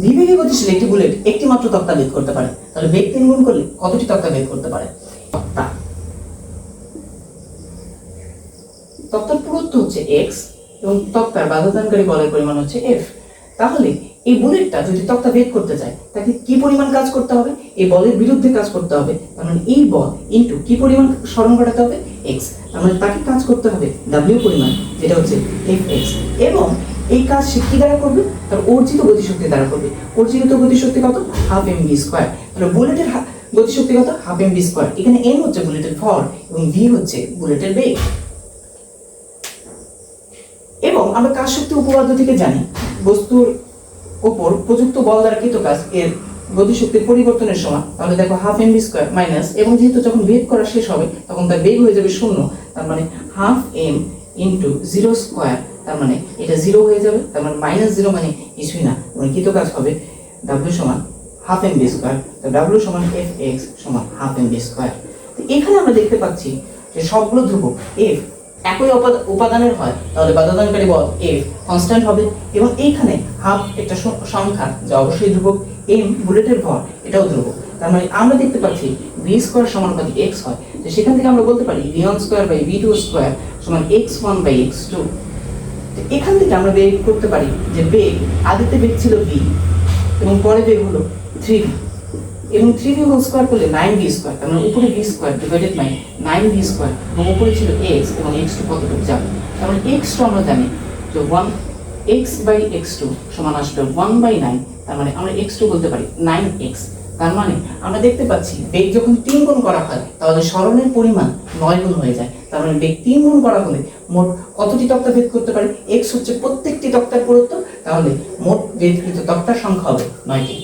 দ্বিবেগী গতিশীল একটি বুলেট একটি মাত্র তক্তা ভেদ করতে পারে, তাহলে বেগ 3 গুণ করলে কতটি তক্তা ভেদ করতে পারে? তক্তার পুরুত্ব হচ্ছে x এবং তক্তার বাধাদানকারী বলের পরিমাণ হচ্ছে f। তাহলে এই বুলেটটা যদি তক্তা ভেদ করতে চায় তাকে কি পরিমাণ কাজ করতে হবে? এই বলের বিরুদ্ধে কাজ করতে হবে, তার মানে এই বল ইনটু কি পরিমাণ সরণ ঘটাতে হবে? x। তার মানে তাকে কাজ করতে হবে w পরিমাণ, যেটা হচ্ছে fx। এবং এই কাজ সে কি দ্বারা করবে? তার অর্জিত গতিশক্তি দ্বারা করবে। অর্জিত গতিশক্তি কত? Half mv square. তাহলে বুলেটের গতিশক্তি কত? Half mv square. এখানে m হচ্ছে বুলেটের ভর এবং v হচ্ছে বুলেটের বেগ। এবং আমরা কাজ শক্তি উপপাদ্য থেকে জানি বস্তুর উপর প্রযুক্ত বল দ্বারা কৃত কাজ এর গতিশক্তির পরিবর্তনের সমান। তাহলে দেখো হাফ mv স্কয়ার মাইনাস, এবং যেহেতু যখন ভেদ করা শেষ হবে তখন তার বেগ হয়ে যাবে 0, তার মানে হাফ m ইন্টু 0 স্কয়ার, তার মানে এটা 0 হয়ে যাবে, তার মানে -0 মানে কিছুই না, মানে কৃত কাজ হবে w সমান হাফ mv স্কয়ার। তো w সমান fx সমান হাফ mv স্কয়ার। তো এখানে আমরা দেখতে পাচ্ছি যে সবগুলো ধ্রুবক f একই উপাদানের হয়, তাহলে বাধাদানকারী বল f কনস্ট্যান্ট হবে। এবং এইখানে হাফ একটা সংখ্যা যা অবশ্যই ধ্রুবক, m বুলেটের ভর এটাও ধ্রুবক। তার মানে আমরা দেখতে পাচ্ছি v স্কয়ার সমানুপাতিক x হয়, তো সেখান থেকে আমরা বলতে পারি v1 square by v2 square সমান x1 বাই x2। তো এখান থেকে আমরা বের করতে পারি যে বেগ আদিতে বেগ ছিল v এবং পরে বেগ হলো 3v, এবং 3v হোল স্কয়ার করলে 9v স্কয়ার, তার মানে উপরে v square divided by 9v square, এবং উপরে ছিল x এবং x2 কতটুকু যাবে? তার মানে x2 আমরা জানি যে 1x বাই x2 সমান আসবে 1/9, তার মানে আমরা x2 বলতে পারি 9x। তার মানে আমরা দেখতে পাচ্ছি বেগ যখন 3 গুণ করা হয় তাহলে সরণের পরিমাণ 9 গুণ হয়ে যায়। তার মানে বেগ 3 গুণ করা হলে মোট কতটি তক্তা ভেদ করতে পারে? x হচ্ছে প্রত্যেকটি তক্তার পুরুত্ব, তাহলে মোট ভেদকৃত তক্তার সংখ্যা হবে 9টি।